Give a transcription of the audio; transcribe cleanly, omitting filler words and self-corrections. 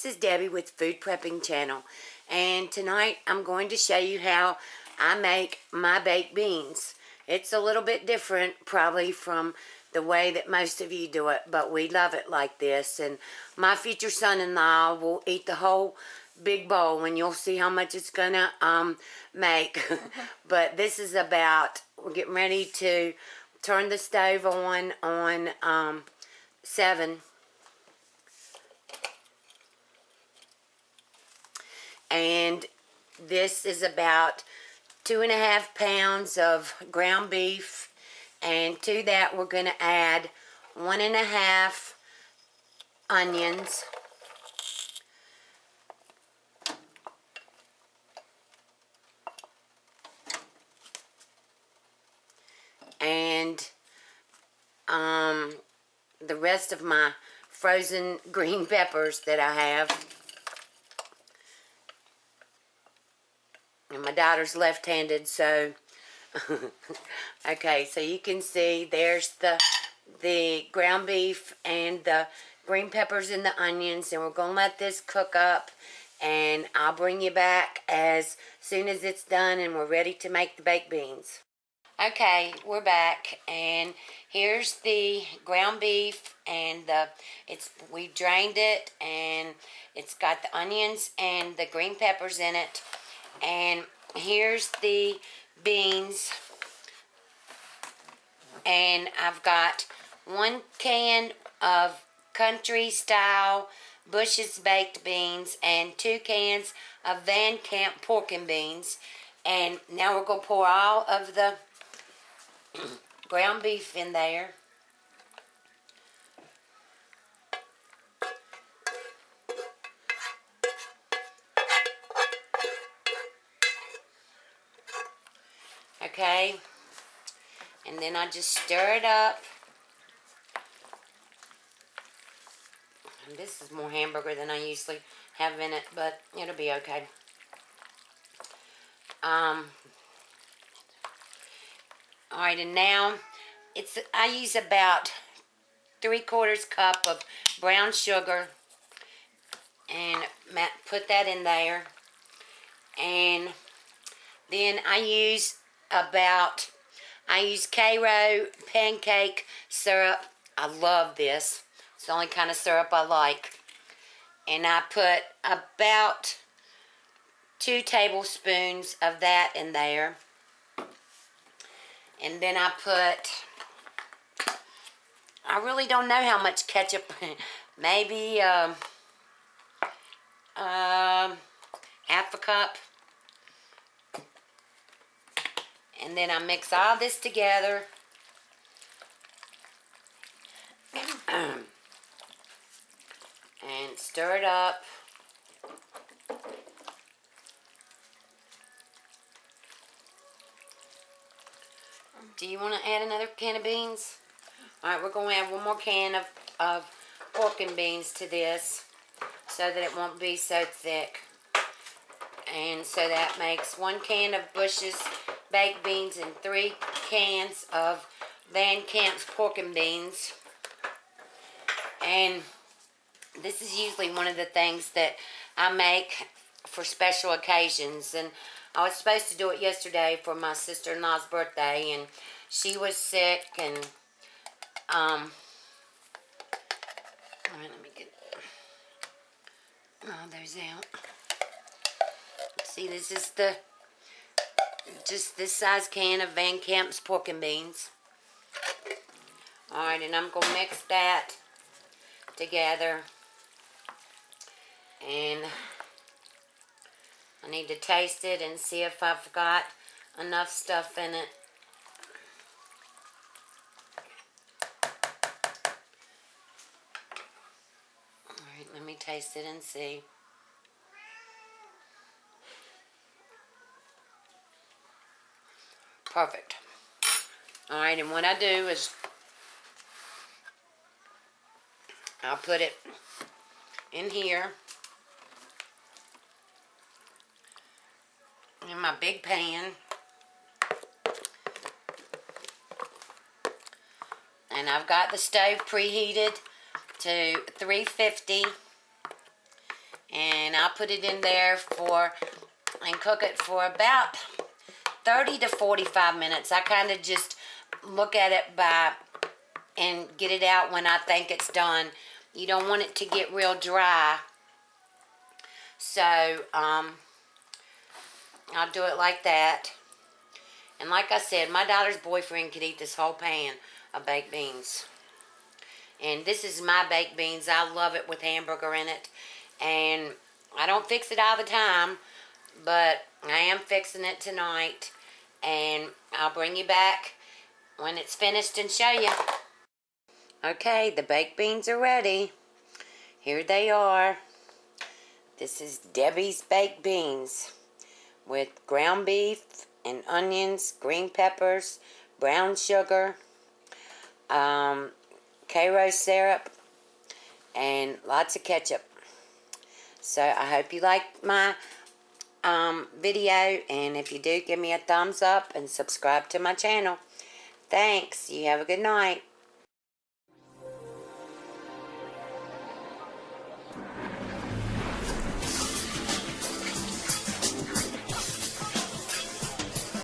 this is Debbie with Food Prepping Channel, and tonight I'm going to show you how I make my baked beans. It's a little bit different probably from the way that most of you do it, but we love it like this, and my future son-in-law will eat the whole big bowl, and you'll see how much it's gonna make. But this is about, we're getting ready to turn the stove on 7. And this is about 2.5 pounds of ground beef, and to that we're going to add 1.5 onions, and the rest of my frozen green peppers that I have. And my daughter's left-handed, so okay, so you can see there's the ground beef and the green peppers and the onions, and we're gonna let this cook up, and I'll bring you back as soon as it's done and we're ready to make the baked beans. Okay, we're back, and here's the ground beef, and we drained it, and it's got the onions and the green peppers in it. And here's the beans, and I've got 1 can of country style Bush's baked beans and 2 cans of Van Camp pork and beans. And now we're going to pour all of the ground beef in there. Okay, and then I just stir it up. And this is more hamburger than I usually have in it, but it'll be okay. Alright, and now I use about 3/4 cup of brown sugar, and put that in there. And then I use Karo pancake syrup. I love this. It's the only kind of syrup I like. And I put about 2 tablespoons of that in there. And then I really don't know how much ketchup, maybe half a cup. And then I mix all this together. And stir it up. Do you want to add another can of beans? Alright, we're going to add 1 more can of pork and beans to this, so that it won't be so thick. And so that makes 1 can of Bush's baked beans and 3 cans of Van Camp's pork and beans. And this is usually one of the things that I make for special occasions. And I was supposed to do it yesterday for my sister-in-law's birthday, and she was sick, and alright, let me get all those out. See, this is just this size can of Van Camp's pork and beans. Alright, and I'm going to mix that together. And I need to taste it and see if I've got enough stuff in it. Alright, let me taste it and see. Perfect. Alright, and what I do is I'll put it in here in my big pan, and I've got the stove preheated to 350, And I'll put it in there and cook it for about 30 to 45 minutes. I kind of just look at it and get it out when I think it's done. You don't want it to get real dry. So, I'll do it like that. And like I said, my daughter's boyfriend could eat this whole pan of baked beans. And this is my baked beans. I love it with hamburger in it. And I don't fix it all the time, but I am fixing it tonight. And I'll bring you back when it's finished and show you. Okay, the baked beans are ready. Here they are. This is Debbie's baked beans with ground beef and onions, green peppers, brown sugar, Karo syrup, and lots of ketchup. So I hope you like my video, and if you do, give me a thumbs up and subscribe to my channel. Thanks. You have a good night.